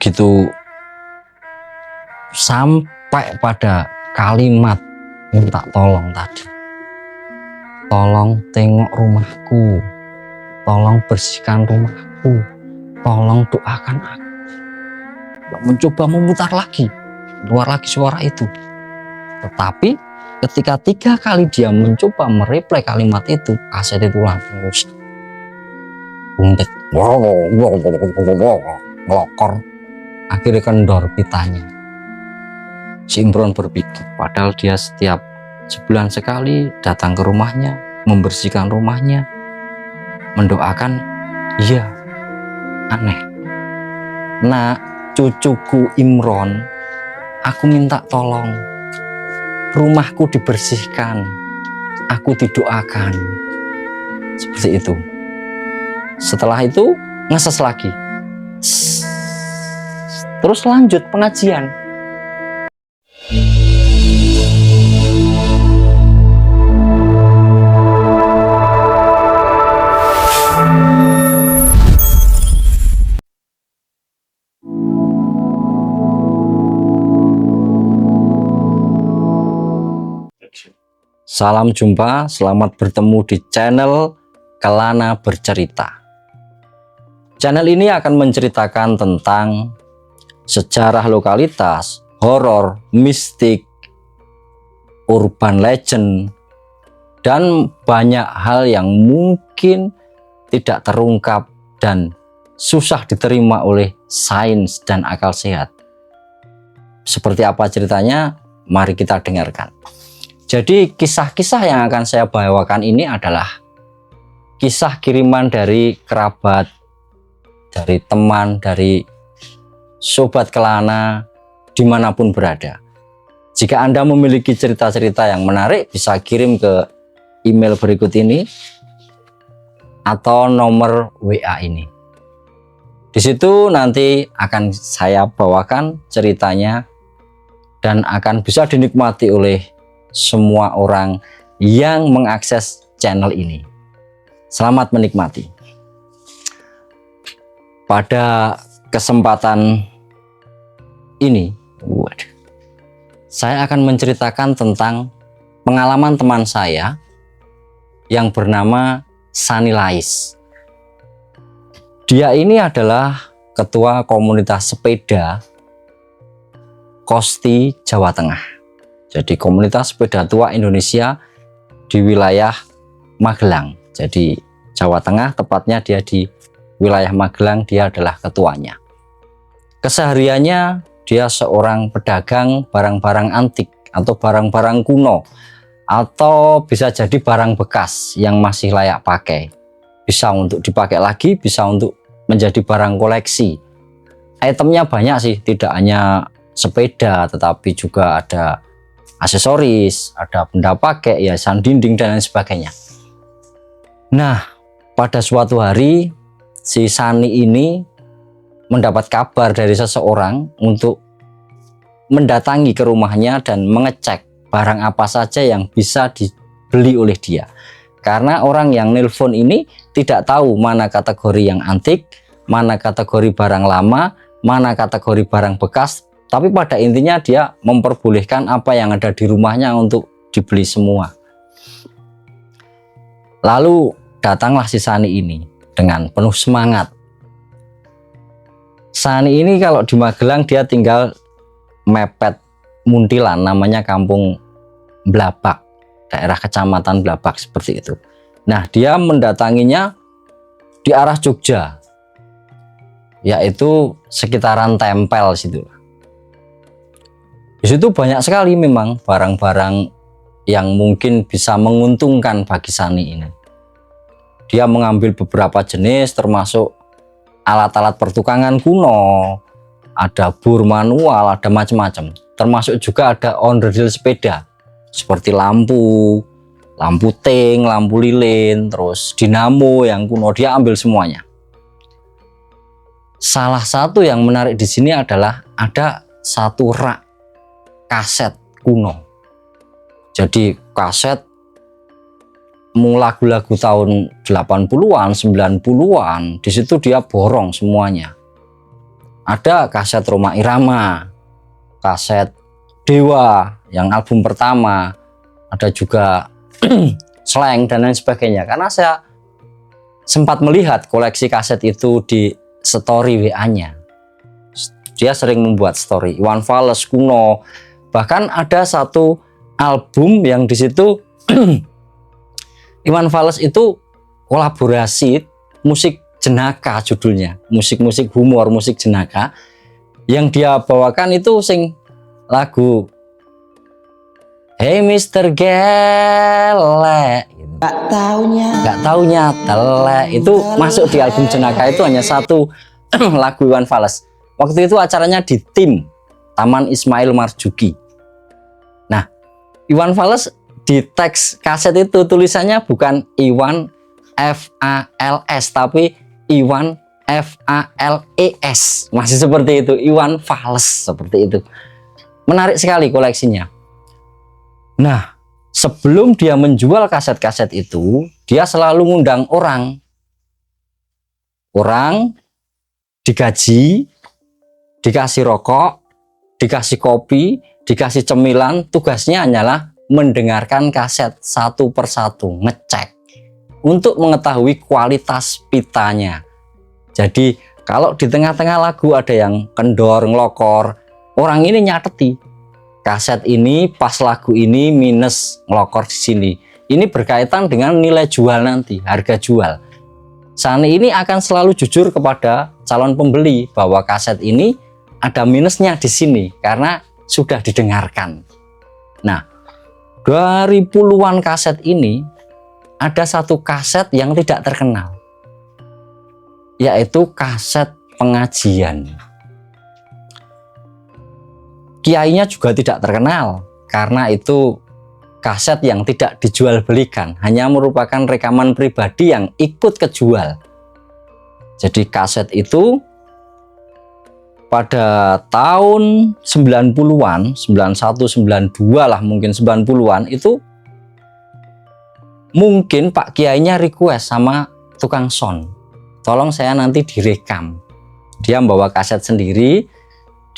gitu sampai pada kalimat minta tolong tadi. Tolong tengok rumahku, tolong bersihkan rumahku, tolong doakan aku. Mencoba memutar lagi, keluar lagi suara itu. Tetapi ketika 3 kali dia mencoba mereplay kalimat itu, kaset itu langsung rusak. Buntet, ngelokor, akhirnya kendor pitanya. Si Imron berpikir, padahal dia setiap sebulan sekali datang ke rumahnya, membersihkan rumahnya, mendoakan. Iya, aneh. Nah, cucuku Imron, aku minta tolong, rumahku dibersihkan, aku didoakan. Seperti itu. Setelah itu ngeses lagi, terus lanjut pengajian. Salam jumpa, selamat bertemu di channel Kelana Bercerita. Channel ini akan menceritakan tentang sejarah lokalitas, horor, mistik, urban legend, dan banyak hal yang mungkin tidak terungkap dan susah diterima oleh sains dan akal sehat. Seperti apa ceritanya? Mari kita dengarkan. Jadi kisah-kisah yang akan saya bawakan ini adalah kisah kiriman dari kerabat, dari teman, dari sobat Kelana dimanapun berada. Jika Anda memiliki cerita-cerita yang menarik, bisa kirim ke email berikut ini atau nomor WA ini. Di situ nanti akan saya bawakan ceritanya dan akan bisa dinikmati oleh semua orang yang mengakses channel ini. Selamat menikmati. Pada kesempatan ini, saya akan menceritakan tentang pengalaman teman saya yang bernama Sani Lais. Dia ini adalah ketua komunitas sepeda Kosti, Jawa Tengah. Jadi komunitas sepeda tua Indonesia di wilayah Magelang. Jadi Jawa Tengah, tepatnya dia di wilayah Magelang, dia adalah ketuanya. Kesehariannya dia seorang pedagang barang-barang antik atau barang-barang kuno, atau bisa jadi barang bekas yang masih layak pakai. Bisa untuk dipakai lagi, bisa untuk menjadi barang koleksi. Itemnya banyak sih, tidak hanya sepeda tetapi juga ada aksesoris, ada benda pakai, hiasan dinding dan lain sebagainya. Nah, pada suatu hari si Sani ini mendapat kabar dari seseorang untuk mendatangi ke rumahnya dan mengecek barang apa saja yang bisa dibeli oleh dia. Karena orang yang nelpon ini tidak tahu mana kategori yang antik, mana kategori barang lama, mana kategori barang bekas. Tapi pada intinya dia memperbolehkan apa yang ada di rumahnya untuk dibeli semua. Lalu datanglah si Sani ini dengan penuh semangat. Sani ini kalau di Magelang dia tinggal mepet Muntilan, namanya Kampung Blabak, daerah Kecamatan Blabak seperti itu. Nah, dia mendatanginya di arah Jogja, yaitu sekitaran Tempel situ. Di situ banyak sekali memang barang-barang yang mungkin bisa menguntungkan bagi Sani ini. Dia mengambil beberapa jenis termasuk alat-alat pertukangan kuno, ada bur manual, ada macam-macam. Termasuk juga ada onderdil sepeda seperti lampu ting, lampu lilin, terus dinamo yang kuno, dia ambil semuanya. Salah satu yang menarik di sini adalah ada satu rak kaset kuno. Jadi kaset lagu-lagu tahun 80-an, 90-an, di situ dia borong semuanya. Ada kaset Rhoma Irama, kaset Dewa yang album pertama, ada juga Slank dan lain sebagainya. Karena saya sempat melihat koleksi kaset itu di story WA-nya. Dia sering membuat story Iwan Fals, Kuno, bahkan ada satu album yang di situ Iwan Fals itu kolaborasi musik jenaka, judulnya musik-musik humor, musik jenaka. Yang dia bawakan itu sing lagu Hey Mr. Gele, gak taunya tele, itu masuk di album jenaka. Itu hanya satu lagu Iwan Fals. Waktu itu acaranya di TIM, Taman Ismail Marzuki. Nah, Iwan Fals di teks kaset itu tulisannya bukan Iwan Fals, tapi Iwan Fales, masih seperti itu, Iwan Fals, seperti itu. Menarik sekali koleksinya. Nah, sebelum dia menjual kaset-kaset itu, dia selalu ngundang orang digaji, dikasih rokok, dikasih kopi, dikasih cemilan. Tugasnya hanyalah mendengarkan kaset satu persatu, ngecek untuk mengetahui kualitas pitanya. Jadi kalau di tengah-tengah lagu ada yang kendor, ngelokor, orang ini nyateti kaset ini pas lagu ini minus, ngelokor di sini. Ini berkaitan dengan nilai jual nanti, harga jual. Sani ini akan selalu jujur kepada calon pembeli bahwa kaset ini ada minusnya di sini karena sudah didengarkan. Nah, dari puluhan kaset ini ada satu kaset yang tidak terkenal, yaitu kaset pengajian. Kiainya juga tidak terkenal karena itu kaset yang tidak dijual belikan, hanya merupakan rekaman pribadi yang ikut kejual. Jadi kaset itu pada tahun 90-an, 91, 92 lah, mungkin 90-an itu mungkin Pak Kiainya request sama tukang sound, tolong saya nanti direkam. Dia membawa kaset sendiri,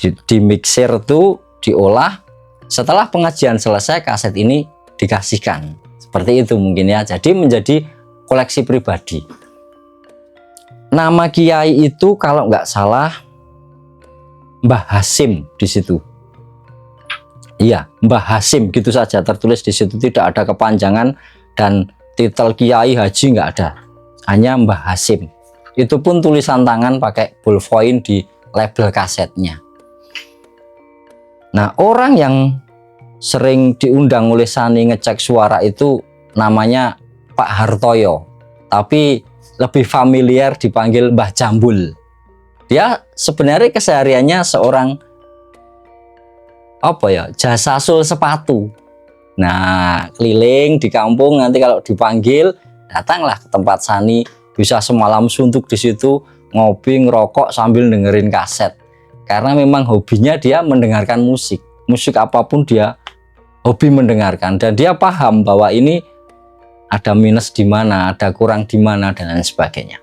di mixer tuh, diolah. Setelah pengajian selesai, kaset ini dikasihkan. Seperti itu mungkin ya. Jadi menjadi koleksi pribadi. Nama Kiai itu kalau nggak salah Mbah Hasim di situ. Iya, Mbah Hasim gitu saja tertulis di situ, tidak ada kepanjangan dan titel Kiai Haji nggak ada. Hanya Mbah Hasim. Itu pun tulisan tangan pakai ballpoint di label kasetnya. Nah, orang yang sering diundang oleh Sani ngecek suara itu namanya Pak Hartoyo, tapi lebih familiar dipanggil Mbah Jambul. Dia sebenarnya kesehariannya seorang jasa sul sepatu. Nah, keliling di kampung, nanti kalau dipanggil datanglah ke tempat Sani, bisa semalam suntuk di situ, ngopi, ngerokok sambil dengerin kaset. Karena memang hobinya dia mendengarkan musik apapun dia hobi mendengarkan, dan dia paham bahwa ini ada minus di mana, ada kurang di mana, dan lain sebagainya.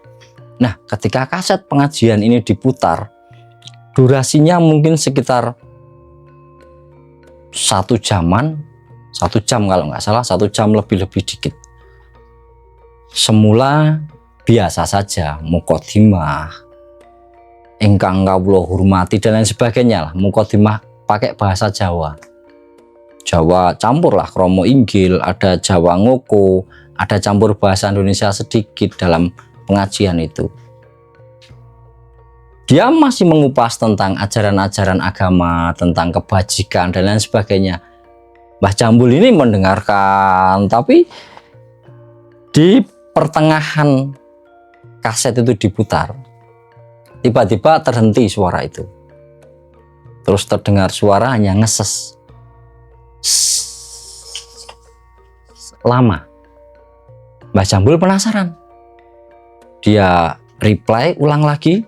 Nah, ketika kaset pengajian ini diputar, durasinya mungkin sekitar 1 jam kalau nggak salah, 1 jam lebih dikit. Semula biasa saja, muqaddimah, ingkang kawula hormati dan lain sebagainya lah, muqaddimah pakai bahasa Jawa campur lah, kromo inggil, ada Jawa ngoko, ada campur bahasa Indonesia sedikit dalam pengajian itu. Dia masih mengupas tentang ajaran-ajaran agama, tentang kebajikan dan lain sebagainya. Mbah Jambul ini mendengarkan, tapi di pertengahan kaset itu diputar, tiba-tiba terhenti suara itu. Terus terdengar suara hanya ngeses. Lama. Mbah Jambul penasaran. Dia reply ulang lagi,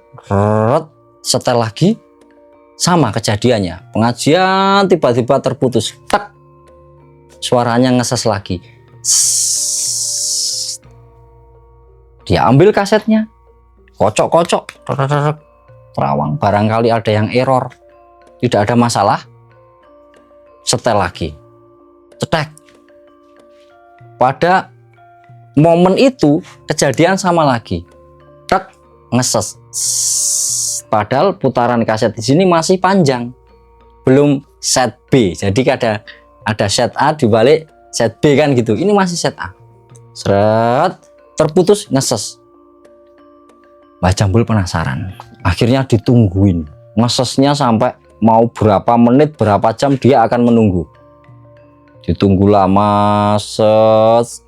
setel lagi, sama kejadiannya. Pengajian tiba-tiba terputus. Tak. Suaranya ngeses lagi. Dia ambil kasetnya, kocok-kocok, terawang, barangkali ada yang error, tidak ada masalah, setel lagi, cetek. Pada momen itu kejadian sama lagi, tek, ngeses. Padahal putaran kaset di sini masih panjang, belum set B. Jadi ada set A dibalik set B kan gitu. Ini masih set A. Seret, terputus, ngeses. Mbah Jambul penasaran. Akhirnya ditungguin. Ngesesnya sampai mau berapa menit, berapa jam dia akan menunggu. Ditunggu lama,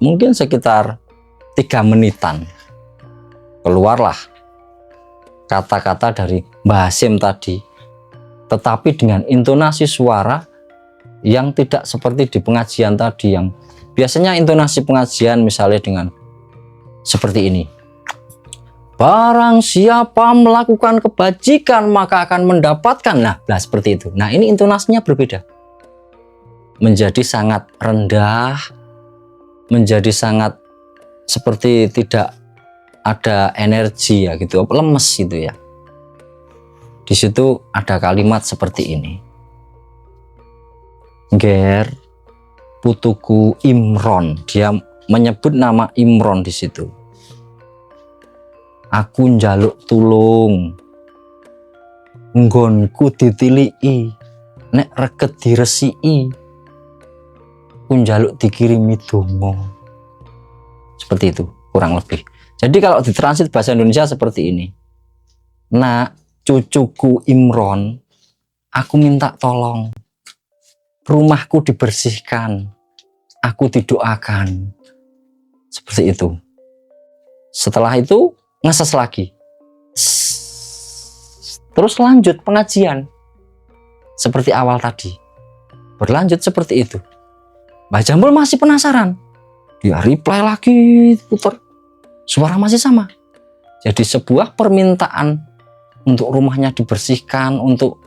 mungkin sekitar 3 menitan. Keluarlah kata-kata dari Mbah Hasyim tadi, tetapi dengan intonasi suara yang tidak seperti di pengajian tadi, yang biasanya intonasi pengajian misalnya dengan seperti ini. Barang siapa melakukan kebajikan maka akan mendapatkan. Nah, seperti itu. Nah, ini intonasinya berbeda. Menjadi sangat rendah, menjadi sangat seperti tidak ada energi ya gitu, lemes gitu ya. Di situ ada kalimat seperti ini. Ger putuku Imron, dia menyebut nama Imron di situ. Aku njaluk tulung, nggonku ditiliki, nek reget diresiki, aku njaluk dikirimi donga. Seperti itu kurang lebih. Jadi kalau ditransit bahasa Indonesia seperti ini. Nak, cucuku Imron, aku minta tolong, rumahku dibersihkan, aku didoakan. Seperti itu. Setelah itu ngeses lagi, terus lanjut pengajian seperti awal tadi, berlanjut seperti itu. Mbah Jambul masih penasaran, dia reply lagi, putar, suara masih sama. Jadi sebuah permintaan untuk rumahnya dibersihkan, untuk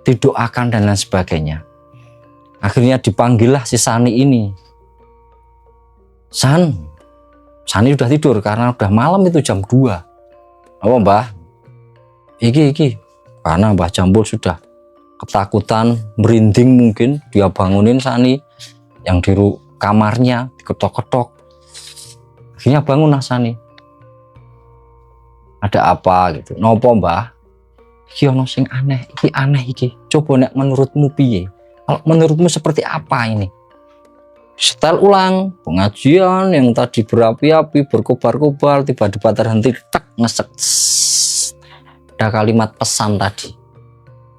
didoakan dan lain sebagainya. Akhirnya dipanggillah si Sani ini. Sani udah tidur karena udah malam, itu jam 2. Apa Mbah? Iki. Karena Mbah Jambul sudah ketakutan, merinding mungkin. Dia bangunin Sani yang di kamarnya, diketok-ketok. Akhirnya bangunlah Sani. Ada apa gitu? Nopo Mbah? Iki ono sing aneh, iki aneh iki. Coba nek menurutmu piye? Kalau menurutmu seperti apa ini? Setel ulang pengajian yang tadi berapi-api, berkobar-kobar, tiba-tiba terhenti, tek, ngesek. Ada kalimat pesan tadi.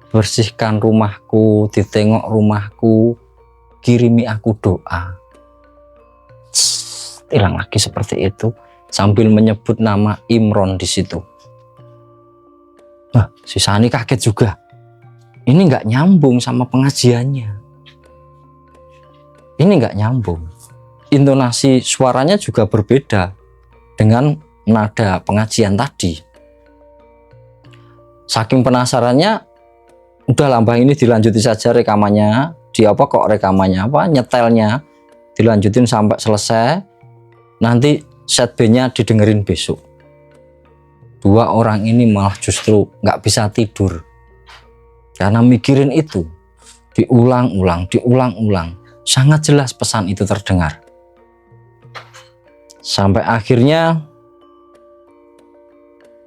Bersihkan rumahku, ditengok rumahku, kirimi aku doa. Hilang lagi seperti itu sambil menyebut nama Imron di situ. Nah, si Sani kaget juga. Ini nggak nyambung sama pengajiannya. Ini nggak nyambung. Intonasi suaranya juga berbeda dengan nada pengajian tadi. Saking penasarannya, udah lambang ini dilanjuti saja rekamannya. Nyetelnya dilanjutin sampai selesai. Nanti set B-nya didengerin besok. 2 orang ini malah justru nggak bisa tidur karena mikirin itu. Diulang-ulang. Sangat jelas pesan itu terdengar. Sampai akhirnya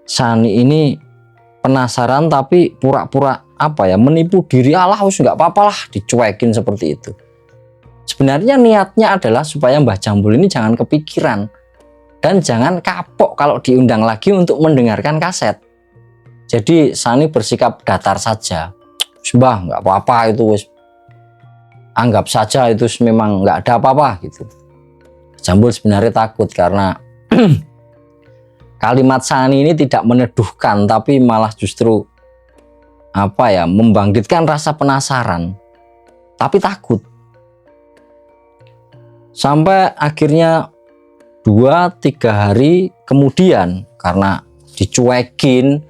Sani ini penasaran tapi pura-pura menipu diri. Allah nggak apa-apa lah, dicuekin seperti itu. Sebenarnya niatnya adalah supaya Mbah Jambul ini jangan kepikiran dan jangan kapok kalau diundang lagi untuk mendengarkan kaset. Jadi Sani bersikap datar saja. Mbah, nggak apa-apa itu, anggap saja itu memang nggak ada apa-apa gitu. Jambul sebenarnya takut karena kalimat Sani ini tidak meneduhkan, tapi malah justru membangkitkan rasa penasaran, tapi takut. Sampai akhirnya 2-3 hari kemudian, karena dicuekin,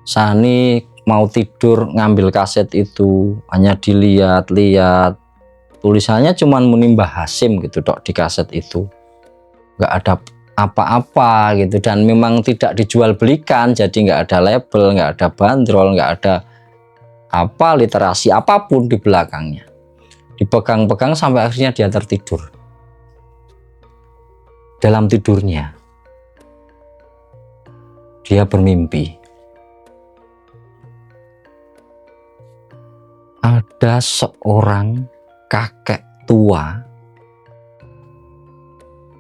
Sani mau tidur ngambil kaset itu, hanya dilihat-lihat, tulisannya cuman Mbah Hasyim gitu dok di kaset itu, nggak ada apa-apa gitu, dan memang tidak dijual belikan, jadi nggak ada label, nggak ada bandrol, nggak ada apa literasi apapun di belakangnya. Dipegang-pegang sampai akhirnya dia tertidur. Dalam tidurnya dia bermimpi ada seorang kakek tua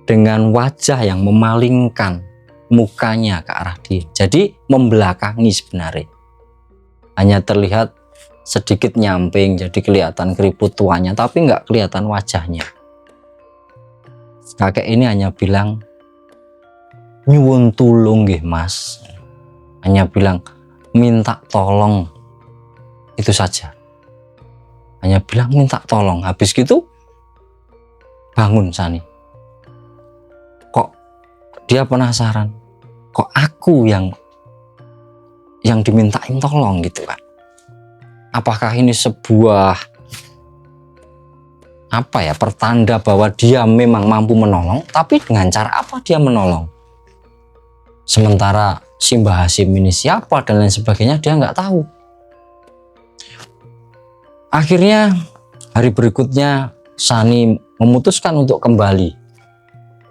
dengan wajah yang memalingkan mukanya ke arah dia. Jadi membelakangi sebenarnya. Hanya terlihat sedikit nyamping, jadi kelihatan keriput tuanya, tapi nggak kelihatan wajahnya. Kakek ini hanya bilang, nyuwun tulung nggih Mas. Hanya bilang, minta tolong. Itu saja. Hanya bilang minta tolong. Habis gitu bangun Sani. Kok dia penasaran, kok aku yang dimintain tolong gitu kan. Apakah ini sebuah pertanda bahwa dia memang mampu menolong, tapi dengan cara apa dia menolong? Sementara si Mbah Hasim ini siapa dan lain sebagainya dia nggak tahu. Akhirnya hari berikutnya Sani memutuskan untuk kembali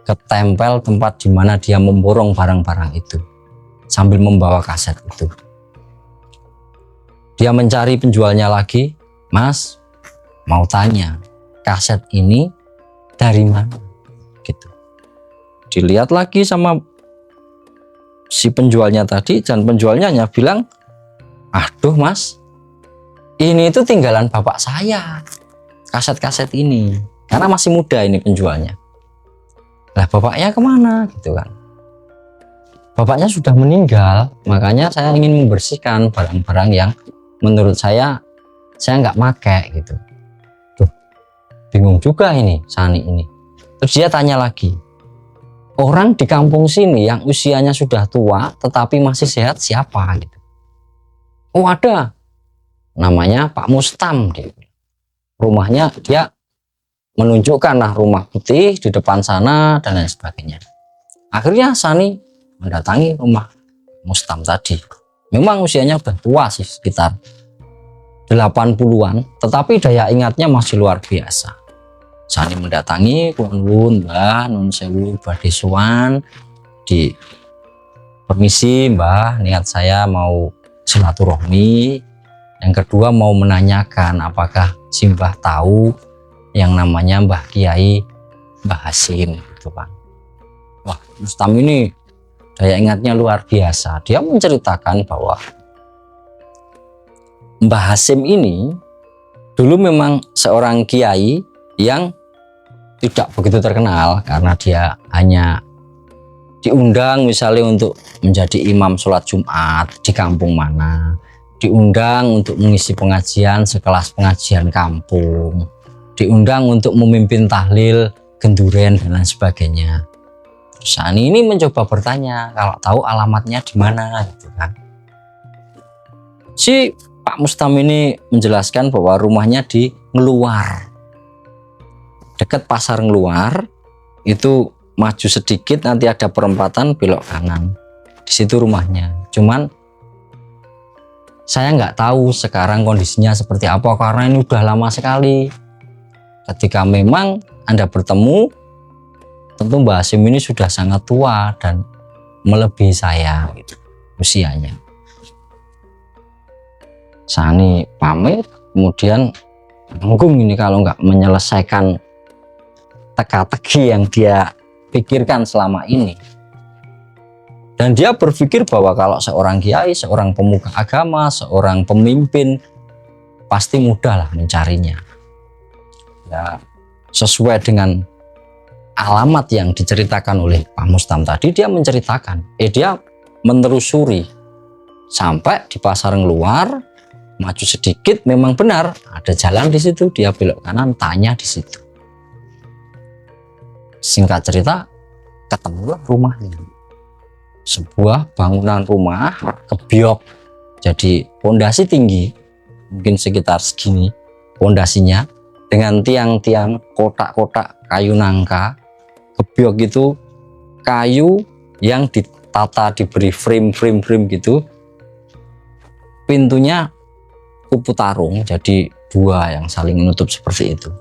ke tempel tempat di mana dia memborong barang-barang itu sambil membawa kaset itu. Dia mencari penjualnya lagi, Mas, mau tanya, kaset ini dari mana? Gitu. Dilihat lagi sama si penjualnya tadi, dan penjualnya hanya bilang, aduh Mas, ini itu tinggalan bapak saya, kaset-kaset ini, karena masih muda ini penjualnya. Lah bapaknya kemana gitu kan? Bapaknya sudah meninggal, makanya saya ingin membersihkan barang-barang yang menurut saya nggak pakai gitu. Tuh, bingung juga ini Sani ini. Terus dia tanya lagi, orang di kampung sini yang usianya sudah tua tetapi masih sehat siapa gitu? Oh ada, namanya Pak Mustam gitu. Rumahnya dia menunjukkan lah rumah putih di depan sana dan lain sebagainya. Akhirnya Sani mendatangi rumah Mustam tadi. Memang usianya udah tua sih, sekitar 80-an, tetapi daya ingatnya masih luar biasa. Sani mendatangi, kulun Mbah, nun sewu badhe sowan, di permisi Mbah, niat saya mau silaturahmi. Yang kedua mau menanyakan apakah si Mbah tahu yang namanya Mbah Kiai Mbah Hasim gitu Pak. Wah, Mustam ini daya ingatnya luar biasa. Dia menceritakan bahwa Mbah Hasim ini dulu memang seorang kiai yang tidak begitu terkenal karena dia hanya diundang misalnya untuk menjadi imam sholat Jumat di kampung mana, diundang untuk mengisi pengajian sekelas pengajian kampung, diundang untuk memimpin tahlil genduren dan lain sebagainya. Sani ini mencoba bertanya kalau tahu alamatnya di mana gitu kan. Si Pak Mustam ini menjelaskan bahwa rumahnya di Ngeluar, dekat pasar Ngeluar. Itu maju sedikit nanti ada perempatan belok kanan, di situ rumahnya. Cuman saya nggak tahu sekarang kondisinya seperti apa karena ini udah lama sekali. Ketika memang Anda bertemu, tentu Mbah Hasim ini sudah sangat tua dan melebihi saya gitu, usianya. Sani pamit, kemudian nanggung ini kalau nggak menyelesaikan teka-teki yang dia pikirkan selama ini. Dan dia berpikir bahwa kalau seorang kiai, seorang pemuka agama, seorang pemimpin, pasti mudah lah mencarinya. Ya, sesuai dengan alamat yang diceritakan oleh Pak Mustam tadi, dia menceritakan, dia menelusuri sampai di pasar Ngeluar, maju sedikit memang benar ada jalan di situ, dia belok kanan, tanya di situ. Singkat cerita, ketemulah rumahnya. Sebuah bangunan rumah kebiok, jadi pondasi tinggi, mungkin sekitar segini pondasinya, dengan tiang-tiang kotak-kotak kayu nangka. Kebiok itu kayu yang ditata, diberi frame gitu. Pintunya kupu tarung, jadi dua yang saling menutup seperti itu.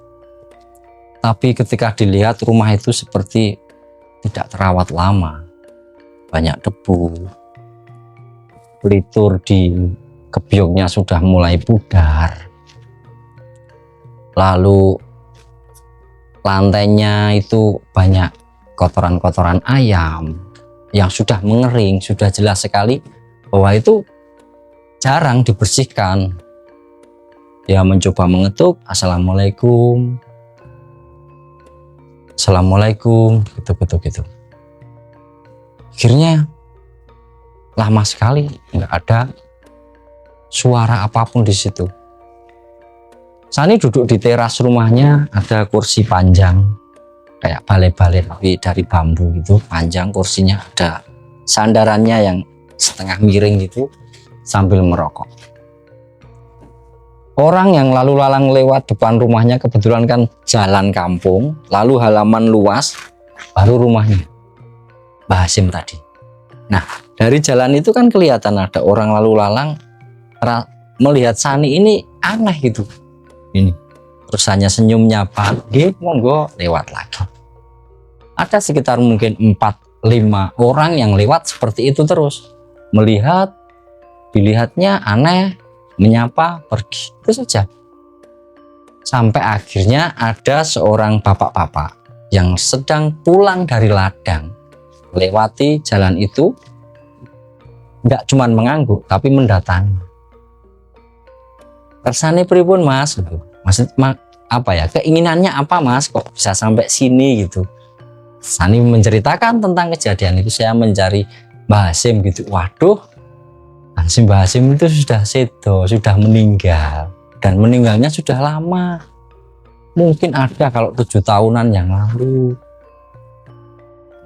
Tapi ketika dilihat rumah itu seperti tidak terawat lama, banyak debu, pelitur di gebyoknya sudah mulai pudar, lalu lantainya itu banyak kotoran-kotoran ayam yang sudah mengering. Sudah jelas sekali bahwa itu jarang dibersihkan. Dia mencoba mengetuk, assalamualaikum, assalamualaikum, gitu. Akhirnya lama sekali nggak ada suara apapun di situ. Sani duduk di teras rumahnya, ada kursi panjang kayak balai-balai tapi dari bambu gitu, panjang kursinya, ada sandarannya yang setengah miring gitu, sambil merokok. Orang yang lalu lalang lewat depan rumahnya, kebetulan kan jalan kampung, lalu halaman luas, baru rumahnya Mbah Hasim tadi. Nah, dari jalan itu kan kelihatan ada orang lalu lalang, melihat Sani ini aneh gitu. Ini terus hanya senyumnya, Pak, monggo, lewat lagi. Ada sekitar mungkin 4-5 orang yang lewat seperti itu terus, melihat, dilihatnya aneh, menyapa, pergi, itu saja. Sampai akhirnya ada seorang bapak-bapak yang sedang pulang dari ladang, lewati jalan itu, nggak cuman mengangguk tapi mendatangi. Kersane pripun Mas? Maksud apa ya? Keinginannya apa Mas? Kok bisa sampai sini gitu? Sani menceritakan tentang kejadian itu. Saya mencari Mbah Hasim gitu. Waduh, Mbah Hasim itu sudah sedo, sudah meninggal, dan meninggalnya sudah lama. Mungkin ada kalau 7 tahunan yang lalu.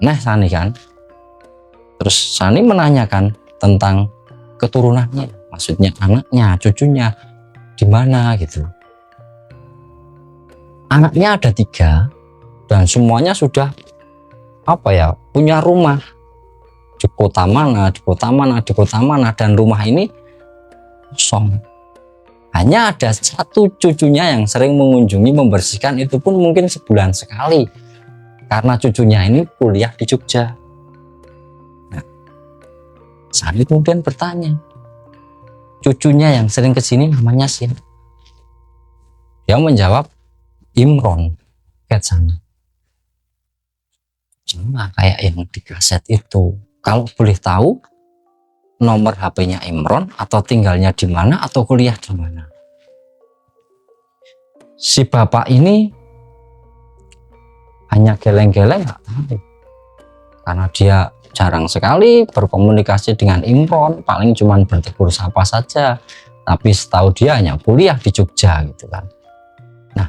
Nah, Sani kan. Terus Sani menanyakan tentang keturunannya, maksudnya anaknya, cucunya, di mana gitu. Anaknya ada 3 dan semuanya sudah punya rumah di kota mana, dan rumah ini kosong. Hanya ada 1 cucunya yang sering mengunjungi, membersihkan, itu pun mungkin sebulan sekali karena cucunya ini kuliah di Jogja. Nah, Sani kemudian bertanya, cucunya yang sering kesini namanya siapa? Dia menjawab Imron. Kayak sana, cuma kayak yang di kaset itu. Kalau boleh tahu nomor HP-nya Imron, atau tinggalnya di mana, atau kuliah di mana? Si bapak ini hanya geleng-geleng, nggak tahu, karena dia jarang sekali berkomunikasi dengan Imron, paling cuma bertegur sapa saja. Tapi setahu dia hanya kuliah di Jogja gitu kan. Nah,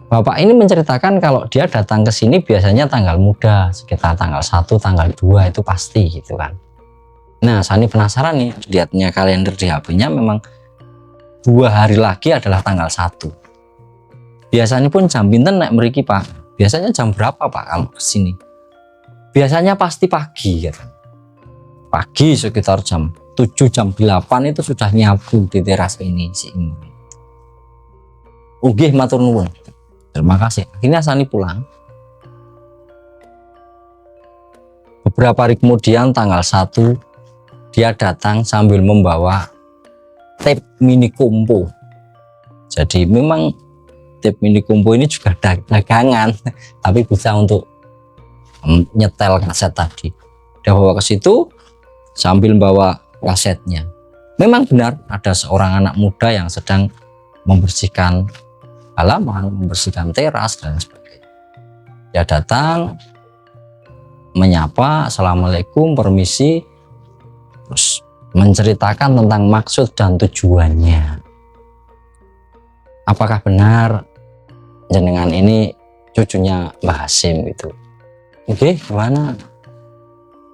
bapak ini menceritakan kalau dia datang ke sini biasanya tanggal muda, sekitar tanggal 1, tanggal 2 itu pasti gitu kan. Nah, Sani penasaran nih, lihatnya kalender di HP-nya memang 2 hari lagi adalah tanggal 1. Biasanya pun jam pinten nek mriki Pak? Biasanya jam berapa Pak kalau kesini? Biasanya pasti pagi ya kan. Pagi sekitar jam 7, jam 8 itu sudah nyabu di teras ini si Imron. Nggih, matur nuwun. Terima kasih. Akhirnya Sani pulang. Beberapa hari kemudian tanggal 1 dia datang sambil membawa tape mini compo. Jadi memang tape mini compo ini juga dagangan, tapi bisa untuk nyetel kaset tadi. Dia bawa ke situ sambil bawa kasetnya. Memang benar ada seorang anak muda yang sedang membersihkan halaman, membersihkan teras dan sebagainya. Dia datang, menyapa, assalamualaikum, permisi, terus menceritakan tentang maksud dan tujuannya. Apakah benar jenengan ini cucunya Mbah Hasim gitu? Oke, gimana?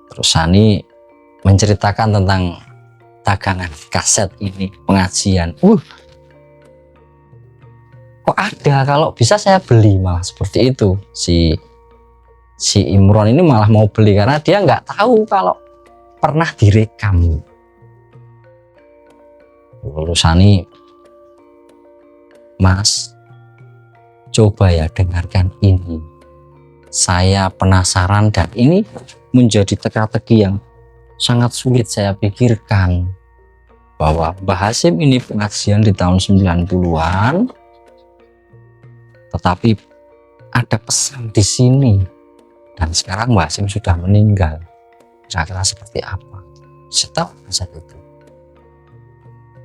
Terus Sani menceritakan tentang dagangan kaset ini, pengajian. Kok ada, kalau bisa saya beli, malah seperti itu si si Imron ini malah mau beli karena dia nggak tahu kalau pernah direkam. Lalu Sani, Mas, coba ya dengarkan ini. Saya penasaran dan ini menjadi teka-teki yang sangat sulit saya pikirkan. Bahwa Mbah Hashim ini pengajian di tahun 90-an, tetapi ada pesan di sini. Dan sekarang Mbah Hashim sudah meninggal. Kira-kira seperti apa? Setahu saat itu,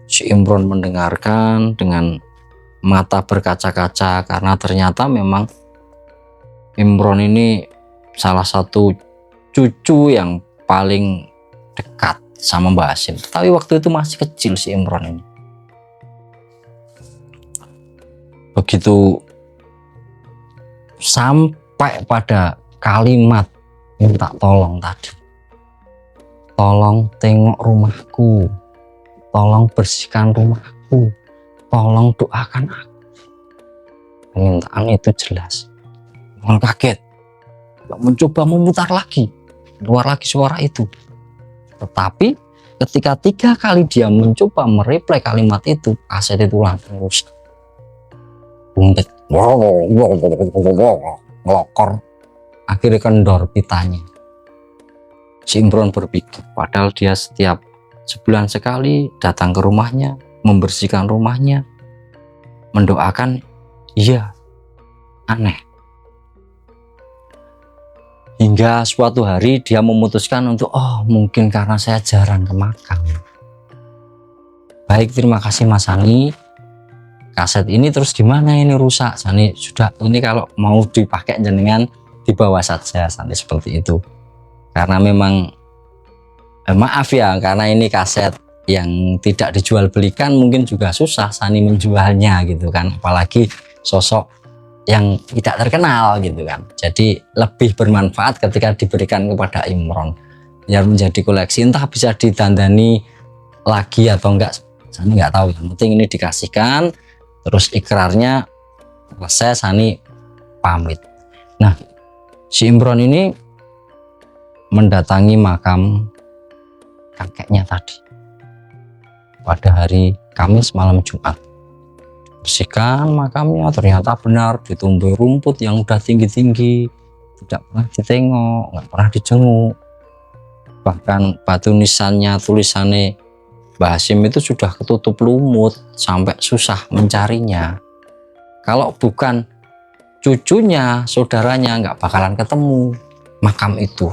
si Imron mendengarkan dengan mata berkaca-kaca karena ternyata memang Imron ini salah satu cucu yang paling dekat sama Mbah Hashim. Tapi waktu itu masih kecil si Imron ini. Begitu sampai pada kalimat minta tolong tadi, tolong tengok rumahku, tolong bersihkan rumahku, tolong doakan aku. Permintaan itu jelas. Imron kaget, mencoba memutar lagi, keluar lagi suara itu. Tetapi ketika 3 kali dia mencoba mereplay kalimat itu, kaset itu langsung rusak. Buntet, ngelokor, akhirnya kendor pitanya. Si Imron berpikir, padahal dia setiap sebulan sekali datang ke rumahnya, membersihkan rumahnya, mendoakan, iya, aneh. Hingga suatu hari dia memutuskan untuk, mungkin karena saya jarang ke makam. Baik, terima kasih Mas Sani. Kaset ini terus gimana ini rusak? Sani sudah, ini kalau mau dipakai jenengan dibawa saja, Sani seperti itu. Karena memang maaf ya, karena ini kaset yang tidak dijual belikan, mungkin juga susah Sani menjualnya gitu kan, apalagi sosok yang tidak terkenal gitu kan. Jadi lebih bermanfaat ketika diberikan kepada Imron biar menjadi koleksi, entah bisa didandani lagi atau enggak, Sani nggak tahu. Yang penting ini dikasihkan, terus ikrarnya selesai, Sani pamit. Nah, si Imron ini mendatangi makam kakeknya tadi pada hari Kamis malam Jumat. Bersihkan makamnya, ternyata benar ditumbuhi rumput yang udah tinggi-tinggi, tidak pernah ditengok, nggak pernah dijenguk. Bahkan batu nisannya, tulisannya Mbah Hashim itu sudah ketutup lumut sampai susah mencarinya. Kalau bukan cucunya, saudaranya, nggak bakalan ketemu makam itu.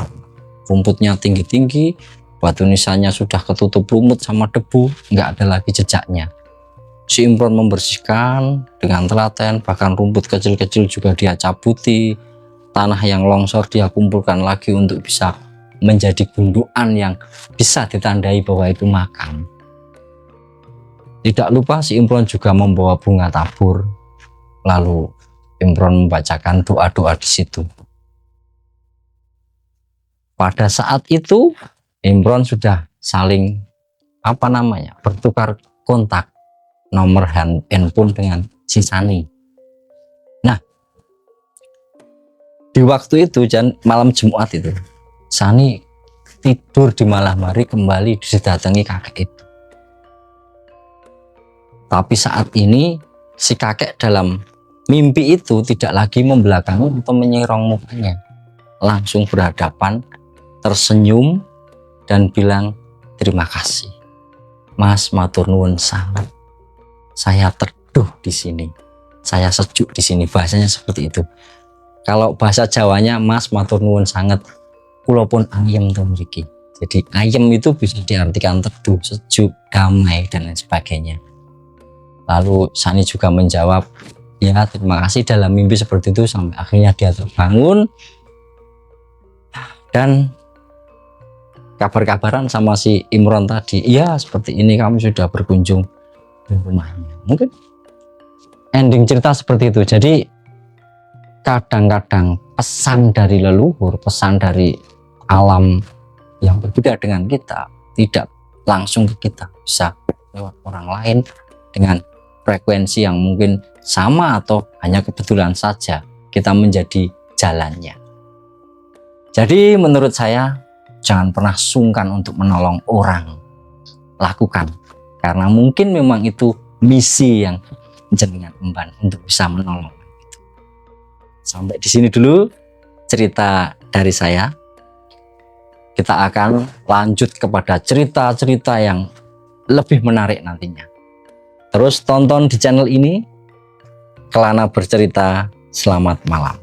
Rumputnya tinggi-tinggi, batu nisannya sudah ketutup lumut sama debu, nggak ada lagi jejaknya. Si Imron membersihkan dengan telaten, bahkan rumput kecil-kecil juga dia cabuti, tanah yang longsor dia kumpulkan lagi untuk bisa menjadi gundukan yang bisa ditandai bahwa itu makam. Tidak lupa si Imron juga membawa bunga tabur, lalu Imron membacakan doa-doa di situ. Pada saat itu Imron sudah saling bertukar kontak nomor handphone dengan si Sani. Nah, di waktu itu malam Jumat itu, Sani tidur di malam hari kembali didatangi kakek itu. Tapi saat ini si kakek dalam mimpi itu tidak lagi membelakangi atau menyerong mukanya, langsung berhadapan, tersenyum dan bilang, terima kasih Mas, matur nuwun sangat. Saya teduh di sini, saya sejuk di sini, bahasanya seperti itu. Kalau bahasa Jawanya, Mas matur nuwun sangat, kula pun ayem to mriki. Jadi ayem itu bisa diartikan teduh, sejuk, damai dan lain sebagainya. Lalu Sani juga menjawab, ya terima kasih, dalam mimpi seperti itu. Sampai akhirnya dia terbangun dan kabar-kabaran sama si Imron tadi, iya seperti ini, kami sudah berkunjung di rumahnya. Mungkin ending cerita seperti itu. Jadi kadang-kadang pesan dari leluhur, pesan dari alam yang berbeda dengan kita tidak langsung ke kita, bisa lewat orang lain dengan frekuensi yang mungkin sama atau hanya kebetulan saja kita menjadi jalannya. Jadi menurut saya jangan pernah sungkan untuk menolong orang. Lakukan, karena mungkin memang itu misi yang jenengan emban untuk bisa menolong. Sampai di sini dulu cerita dari saya. Kita akan lanjut kepada cerita-cerita yang lebih menarik nantinya. Terus tonton di channel ini. Kelana Bercerita. Selamat malam.